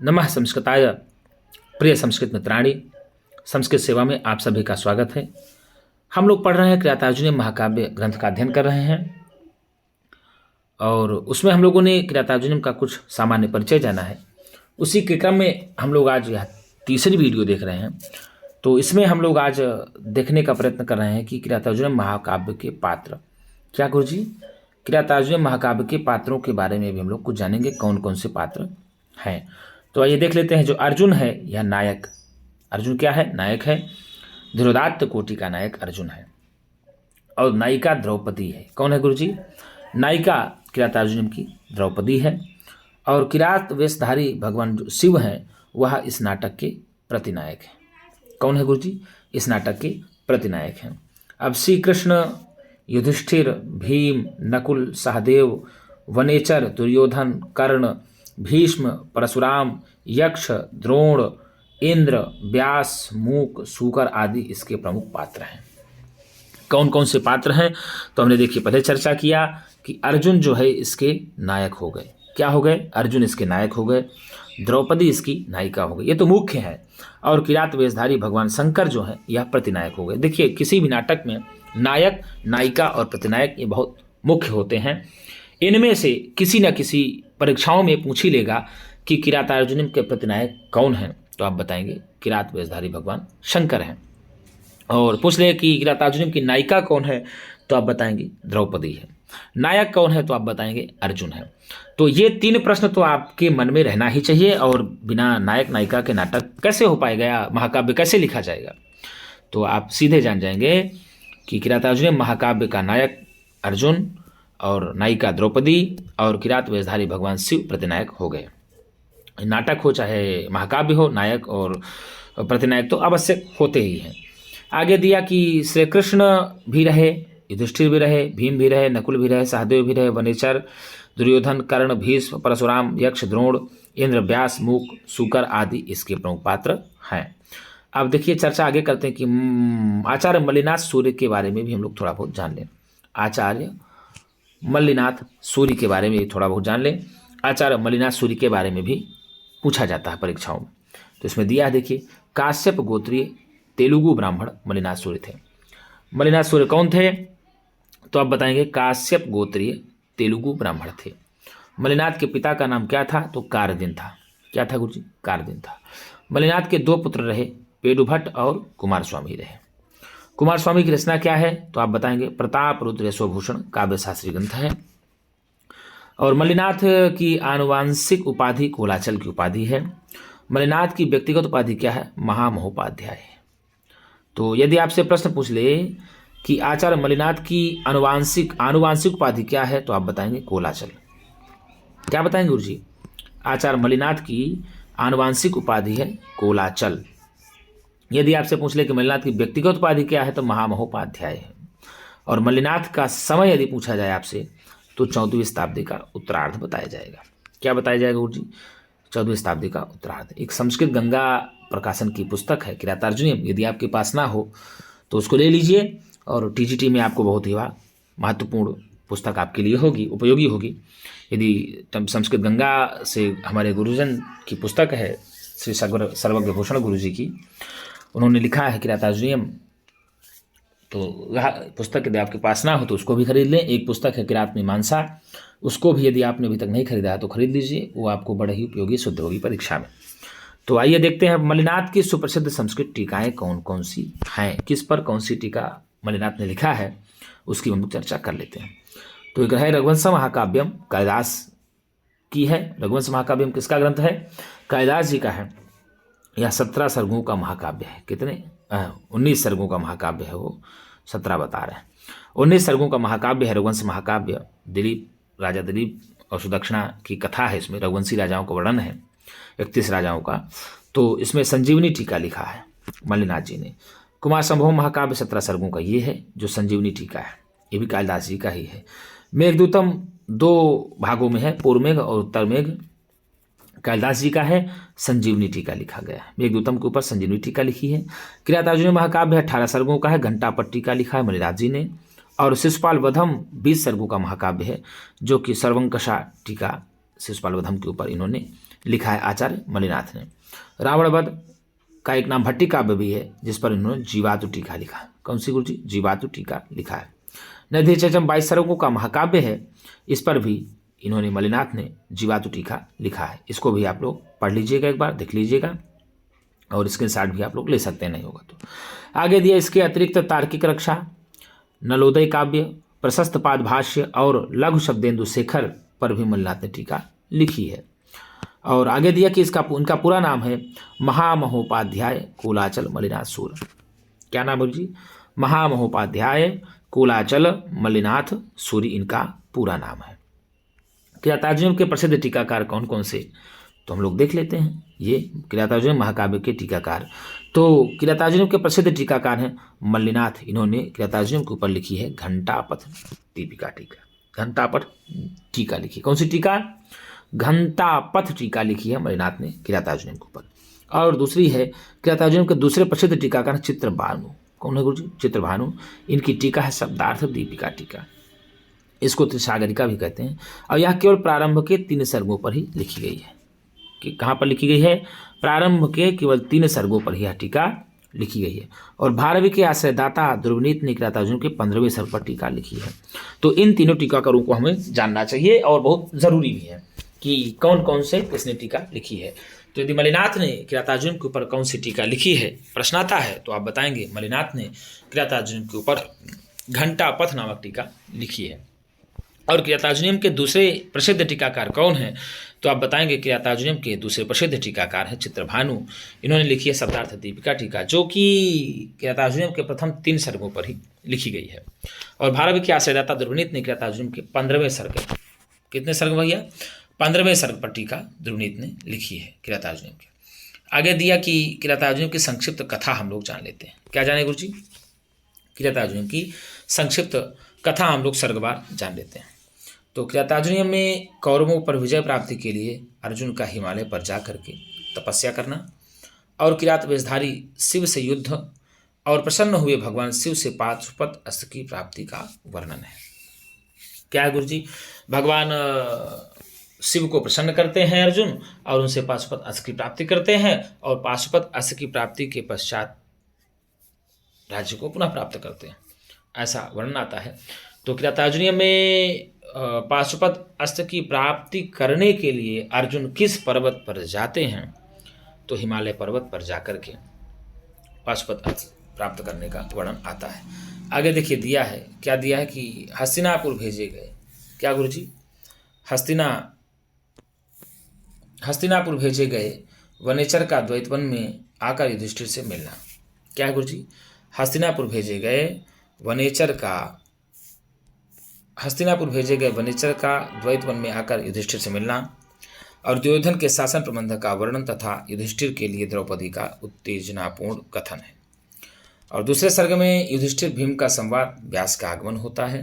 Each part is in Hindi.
नमः संस्कृताय। प्रिय संस्कृत मित्राणी, संस्कृत सेवा में आप सभी का स्वागत है। हम लोग पढ़ रहे हैं किरातार्जुनीय महाकाव्य ग्रंथ का अध्ययन कर रहे हैं और उसमें हम लोगों ने किरातार्जुनीय का कुछ सामान्य परिचय जाना है। उसी के क्रम में हम लोग आज यह तीसरी वीडियो देख रहे हैं। तो इसमें हम लोग आज देखने का प्रयत्न कर रहे हैं कि किरातार्जुनीय महाकाव्य के पात्र क्या गुरुजी, किरातार्जुनीय महाकाव्य के पात्रों के बारे में भी हम लोग कुछ जानेंगे, कौन कौन से पात्र हैं। तो आइए देख लेते हैं। जो अर्जुन है यह नायक, अर्जुन क्या है? नायक है। धीरोदात्त कोटि का नायक अर्जुन है और नायिका द्रौपदी है। कौन है गुरुजी? नायिका किरातार्जुनीय की द्रौपदी है और किरात वेशधारी भगवान जो शिव हैं वह इस नाटक के प्रतिनायक हैं। कौन है गुरुजी? इस नाटक के प्रतिनायक हैं। अब श्री कृष्ण, युधिष्ठिर, भीम, नकुल, सहदेव, वनेचर, दुर्योधन, कर्ण, भीष्म, परशुराम, यक्ष, द्रोण, इंद्र, व्यास, मूक, सूकर आदि इसके प्रमुख पात्र हैं। कौन कौन से पात्र हैं? तो हमने देखिए पहले चर्चा किया कि अर्जुन जो है इसके नायक हो गए। क्या हो गए? अर्जुन इसके नायक हो गए, द्रौपदी इसकी नायिका हो गई, ये तो मुख्य है। और किरात वेशधारी भगवान शंकर जो है यह प्रतिनायक हो गए। देखिए किसी भी नाटक में नायक, नायिका और प्रतिनायक ये बहुत मुख्य होते हैं। इनमें से किसी न किसी परीक्षाओं में पूछ ही लेगा कि किरातार्जुनीय के प्रतिनायक कौन हैं, तो आप बताएंगे किरात वेशधारी भगवान शंकर हैं। और पूछ ले कि किरातार्जुनीय की नायिका कौन है, तो आप बताएंगे द्रौपदी है। नायक कौन है, तो आप बताएंगे अर्जुन है। तो ये तीन प्रश्न तो आपके मन में रहना ही चाहिए। और बिना नायक नायिका के नाटक कैसे हो पाएगा या महाकाव्य कैसे लिखा जाएगा? तो आप सीधे जान जाएंगे कि किरातार्जुनीय महाकाव्य का नायक अर्जुन और नायिका द्रौपदी और किरात वेशधारी भगवान शिव प्रतिनायक हो गए। नाटक हो चाहे महाकाव्य हो, नायक और प्रतिनायक तो आवश्यक होते ही हैं। आगे दिया कि श्री कृष्ण भी रहे, युधिष्ठिर भी रहे, भीम भी रहे, नकुल भी रहे, सहदेव भी रहे, वनेचर, दुर्योधन, कर्ण, भीष्म, परशुराम, यक्ष, द्रोण, इंद्र, व्यास, मूक, सूकर आदि इसके प्रमुख पात्र हैं। अब देखिए चर्चा आगे करते हैं कि आचार्य मल्लिनाथ सूर्य के बारे में भी हम लोग थोड़ा बहुत जान लें। आचार्य मल्लिनाथ सूर्य के बारे में भी थोड़ा बहुत जान लें। आचार्य मल्लिनाथ सूर्य के बारे में भी पूछा जाता है परीक्षाओं में। तो इसमें दिया है, देखिए, काश्यप गोत्रीय तेलुगु ब्राह्मण मल्लिनाथ सूर्य थे। मल्लिनाथ सूर्य कौन थे? तो आप बताएंगे काश्यप गोत्रीय तेलुगु ब्राह्मण थे। मल्लिनाथ के पिता का नाम क्या था? तो कारदिन था। क्या था गुरुजी? कारदिन था। मल्लिनाथ के दो पुत्र रहे, पेडुभट्ट और कुमार स्वामी रहे। कुमार स्वामी की रचना क्या है? तो आप बताएंगे प्रताप रुद्र यशोभूषण काव्य शास्त्री ग्रंथ है। और मल्लिनाथ की आनुवांशिक उपाधि कोलाचल की उपाधि है। मल्लिनाथ की व्यक्तिगत उपाधि क्या है? महामहोपाध्याय। तो यदि आपसे प्रश्न पूछ ले कि आचार्य मल्लिनाथ की आनुवांशिक उपाधि क्या है, तो आप बताएंगे कोलाचल। क्या बताएंगे गुरुजी? आचार्य मल्लिनाथ की आनुवांशिक उपाधि है कोलाचल। यदि आपसे पूछ ले कि मल्लिनाथ की व्यक्तिगत उपाधि क्या है, तो महामहोपाध्याय है। और मल्लिनाथ का समय यदि पूछा जाए आपसे, तो 14वीं शताब्दी का उत्तरार्ध बताया जाएगा। क्या बताया जाएगा गुरुजी? 14वीं शताब्दी का उत्तरार्ध। एक संस्कृत गंगा प्रकाशन की पुस्तक है किरातार्जुनीय। यदि आपके पास ना हो तो उसको ले लीजिए और टीजीटी में आपको बहुत ही महत्वपूर्ण पुस्तक आपके लिए होगी, उपयोगी होगी। यदि संस्कृत गंगा से हमारे गुरुजन की पुस्तक है, श्री सर्वज्ञ भूषण गुरु जी की, उन्होंने लिखा है किरातार्जुनीय। तो वह पुस्तक यदि आपके पास ना हो तो उसको भी खरीद लें। एक पुस्तक है किरात मीमांसा, उसको भी यदि आपने अभी तक नहीं खरीदा है तो खरीद लीजिए, वो आपको बड़े ही उपयोगी सिद्ध होगी परीक्षा में। तो आइए देखते हैं मल्लिनाथ की सुप्रसिद्ध संस्कृत टीकाएं कौन कौन सी हैं, किस पर कौन सी टीका मल्लिनाथ ने लिखा है, उसकी हम लोग चर्चा कर लेते हैं। तो एक है रघुवंश महाकाव्यम, कालिदास की है। रघुवंश महाकाव्यम किसका ग्रंथ है? कालिदास जी का है। यह 17 सर्गों का महाकाव्य है। कितने? 19 सर्गों का महाकाव्य है, वो 17 बता रहे हैं। 19 सर्गों का महाकाव्य है रघुवंश महाकाव्य। राजा दिलीप और सुदक्षिणा की कथा है इसमें, रघुवंशी राजाओं का वर्णन है, 31 राजाओं का। तो इसमें संजीवनी टीका लिखा है मल्लिनाथ जी ने। कुमार संभव महाकाव्य 17 सर्गों का ये है जो संजीवनी टीका है, ये भी कालिदास जी का ही है। मेघदूतम 2 भागों में है, पूर्व मेघ और उत्तर मेघ, कालिदास जी का है। संजीवनी टीका लिखा गया है, मेघदूतम के ऊपर संजीवनी टीका लिखी है। किरातार्जुनीय महाकाव्य 18 सर्गों का है, घंटापट्ट टीका लिखा है मल्लिनाथ जी ने। और शिशुपाल वधम 20 सर्गों का महाकाव्य है जो कि सर्वंकषा टीका शिशुपाल वधम के ऊपर इन्होंने लिखा है आचार्य मलिनाथ ने। रावण वध का एक नाम भट्टी काव्य भी है, जिस पर इन्होंने जीवातु टीका लिखा है। कौन सी गुरु जी? जीवातु टीका लिखा है। नदी चचम 22 सर्गों का महाकाव्य है, इस पर भी इन्होंने मलिनाथ ने जीवातु टीका लिखा है। इसको भी आप लोग पढ़ लीजिएगा, एक बार देख लीजिएगा, और स्क्रीनशॉट भी आप लोग ले सकते हैं, नहीं होगा तो। आगे दिया इसके अतिरिक्त तार्किक रक्षा, नलोदय काव्य, प्रशस्त पाद भाष्य और लघु शब्देंदु शेखर पर भी मलिनाथ ने टीका लिखी है। और आगे दिया कि उनका पूरा नाम है महामहोपाध्याय कुलाचल मलिनाथ सूर्य। क्या नाम है जी? महामहोपाध्याय कुलाचल मलिनाथ सूर्य इनका पूरा नाम है। किरातार्जुनीयम के प्रसिद्ध टीकाकार कौन कौन से, तो हम लोग देख लेते हैं। ये किरातार्जुनीयम महाकाव्य के टीकाकार, तो किरातार्जुनीयम के प्रसिद्ध टीकाकार हैं मल्लिनाथ। इन्होंने किरातार्जुनीयम के ऊपर लिखी है घंटापथ दीपिका टीका। घंटापथ टीका लिखी, कौन सी टीका? घंटापथ टीका लिखी है मल्लिनाथ ने किरातार्जुनीयम के ऊपर। और दूसरी है किरातार्जुनीयम के दूसरे प्रसिद्ध टीकाकार चित्रभानु। कौन है गुरु जी? चित्रभानु। इनकी टीका है शब्दार्थ दीपिका टीका, इसको त्रिसागरिका भी कहते हैं। और यह केवल प्रारंभ के 3 सर्गों पर ही लिखी गई है। कि कहाँ पर लिखी गई है? प्रारंभ के केवल 3 सर्गों पर यह टीका लिखी गई है। और भारवी के आश्रयदाता ध्रुवनीत ने किरातार्जुनीयम के 15वें सर्ग पर टीका लिखी है। तो इन तीनों टीकाकारों को हमें जानना चाहिए, और बहुत ज़रूरी भी है कि कौन कौन से किसने टीका लिखी है। तो यदि मलिनाथ ने किरातार्जुनीयम के ऊपर कौन सी टीका लिखी है, प्रश्न आता है, तो आप बताएंगे मलिनाथ ने किरातार्जुनीयम के ऊपर घंटापथ नामक टीका लिखी है। और किरातार्जुनीयम के दूसरे प्रसिद्ध टीकाकार कौन हैं, तो आप बताएंगे किरातार्जुनीयम के दूसरे प्रसिद्ध टीकाकार हैं चित्रभानु। इन्होंने लिखी है शब्दार्थ दीपिका टीका, जो कि किरातार्जुनीयम के प्रथम 3 सर्गों पर ही लिखी गई है। और भारवी के आश्रयदाता ध्रुवनीत ने किरातार्जुनीयम के 15वें सर्ग, कितने सर्ग भैया? 15वें सर्ग पर टीका ध्रुवनीत ने लिखी है किरातार्जुनीयम के। आगे दिया कि किरातार्जुनीयम की संक्षिप्त कथा हम लोग जान लेते हैं। क्या जाने गुरु जी? किरातार्जुनीयम की संक्षिप्त कथा हम लोग सर्गवार जान लेते हैं। तो किरातार्जुनीयम में कौरवों पर विजय प्राप्ति के लिए अर्जुन का हिमालय पर जा करके तपस्या करना, और किरात वेशधारी शिव से युद्ध, और प्रसन्न हुए भगवान शिव से पाशुपत अस्त्र की प्राप्ति का वर्णन है। क्या है गुरु जी? भगवान शिव को प्रसन्न करते हैं अर्जुन, और उनसे पाशुपत अस्त्र की प्राप्ति करते हैं, और पाशुपत अस्त्र की प्राप्ति के पश्चात राज्य को पुनः प्राप्त करते हैं, ऐसा वर्णन आता है। तो किरातार्जुनीयम में पाशुपत अस्त्र की प्राप्ति करने के लिए अर्जुन किस पर्वत पर जाते हैं, तो हिमालय पर्वत पर जाकर के पाशुपत अस्त्र प्राप्त करने का वर्णन आता है। आगे देखिए दिया है, क्या दिया है कि हस्तिनापुर भेजे गए। क्या गुरु जी? हस्तिनापुर भेजे गए वनेचर का द्वैतवन में आकर युधिष्ठिर से मिलना। क्या है गुरु जी? हस्तिनापुर भेजे गए वनेचर का द्वैतवन में आकर युधिष्ठिर से मिलना, और दुर्योधन के शासन प्रबंध का वर्णन तथा युधिष्ठिर के लिए द्रौपदी का उत्तेजनापूर्ण कथन है। और दूसरे सर्ग में युधिष्ठिर भीम का संवाद व्यास का आगमन होता है।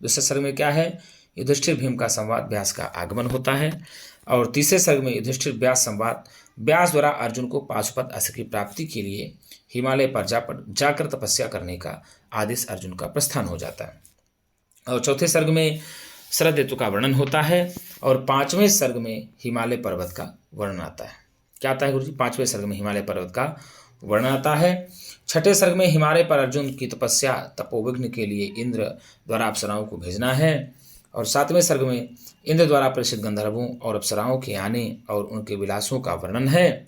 दूसरे सर्ग में क्या है? युधिष्ठिर भीम का संवाद व्यास का आगमन होता है। और तीसरे सर्ग में युधिष्ठिर व्यास संवाद, व्यास द्वारा अर्जुन को पाशुपत अस्त्र की प्राप्ति के लिए हिमालय पर जाकर तपस्या करने का आदेश अर्जुन का प्रस्थान हो जाता है। और चौथे सर्ग में शरद ऋतु का वर्णन होता है। और 5वें सर्ग में हिमालय पर्वत का वर्णन आता है। क्या आता है गुरु जी? 5वें सर्ग में हिमालय पर्वत का वर्णन आता है। 6ठे सर्ग में हिमालय पर अर्जुन की तपस्या तपोविघ्न के लिए इंद्र द्वारा अप्सराओं को भेजना है। और 7वें सर्ग में इंद्र द्वारा प्रेषित गंधर्वों और अप्सराओं के आने और उनके विलासों का वर्णन है।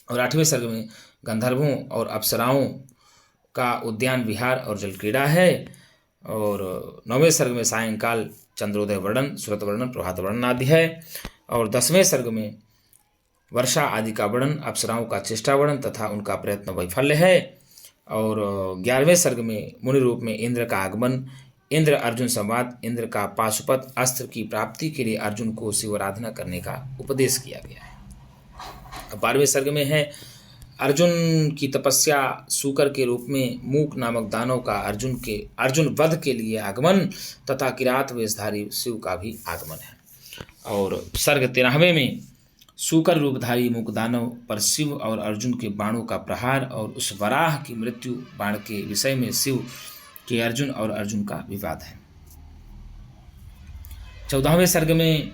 और 8वें सर्ग में गंधर्वों और अप्सराओं का उद्यान विहार और जल क्रीड़ा है। और 9वें सर्ग में सायंकाल चंद्रोदय वर्णन, सुरत वर्णन, प्रभात वर्णन आदि है। और 10वें सर्ग में वर्षा आदि का वर्णन, अप्सराओं का चेष्टा वर्णन तथा उनका प्रयत्न वैफल्य है। और 11वें सर्ग में मुनि रूप में इंद्र का आगमन, इंद्र अर्जुन संवाद, इंद्र का पाशुपत अस्त्र की प्राप्ति के लिए अर्जुन को शिवाराधना करने का उपदेश किया गया है। 12वें सर्ग में है अर्जुन की तपस्या, सूकर के रूप में मूक नामक दानव का अर्जुन वध के लिए आगमन तथा किरात वेशधारी शिव का भी आगमन है। और सर्ग 13वें में सूकर रूपधारी मूक दानव पर शिव और अर्जुन के बाणों का प्रहार और उस वराह की मृत्यु बाण के विषय में शिव के अर्जुन और अर्जुन का विवाद है। 14वें सर्ग में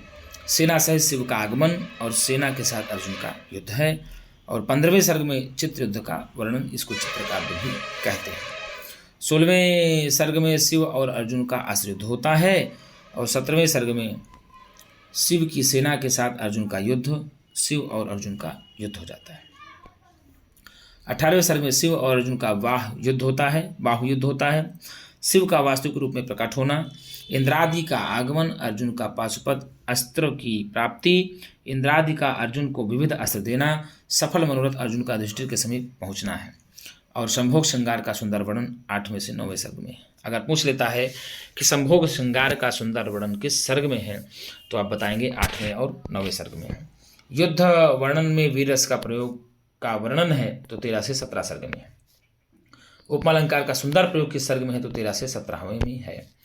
सेना सहित शिव का आगमन और सेना के साथ अर्जुन का युद्ध है। और 15वें सर्ग में चित्र युद्ध का वर्णन, इसको चित्रकार भी कहते हैं। 16वें सर्ग में शिव और अर्जुन का अस्त्र युद्ध होता है और 17वें सर्ग में शिव की सेना के साथ अर्जुन का युद्ध, शिव और अर्जुन का युद्ध हो जाता है। 18वें सर्ग में शिव और अर्जुन का बाहु युद्ध होता है। शिव का वास्तविक रूप में प्रकट होना, इंद्रादि का आगमन, अर्जुन का पाशुपत अस्त्र की प्राप्ति, इंद्रादि का अर्जुन को विविध अस्त्र देना, सफल मनोरथ अर्जुन का युधिष्ठिर के समीप पहुंचना है। और संभोग श्रृंगार का सुंदर वर्णन 8वें से 9वें सर्ग में है। अगर पूछ लेता है कि संभोग श्रृंगार का सुंदर वर्णन किस सर्ग में है, तो आप बताएंगे 8वें और 9वें सर्ग में है। युद्ध वर्णन में वीर रस का प्रयोग का वर्णन है तो 13 से 17 सर्ग में है। उपमालंकार का सुंदर प्रयोग किस सर्ग में है, तो 13 से 17वें में है।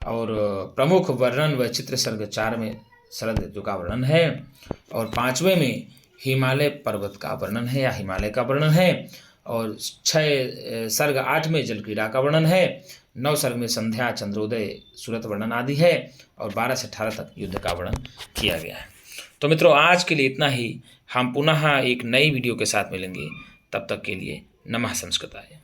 और प्रमुख वर्णन व चित्र सर्ग 4 में शरद ऋतु का वर्णन है और 5वें में हिमालय पर्वत का वर्णन है या हिमालय का वर्णन है। और 6 सर्ग 8 में जल क्रीड़ा का वर्णन है। 9 सर्ग में संध्या, चंद्रोदय, सूरत वर्णन आदि है और 12 से 18 तक युद्ध का वर्णन किया गया है। तो मित्रों, आज के लिए इतना ही। हम पुनः एक नई वीडियो के साथ मिलेंगे। तब तक के लिए नमः संस्कृताय।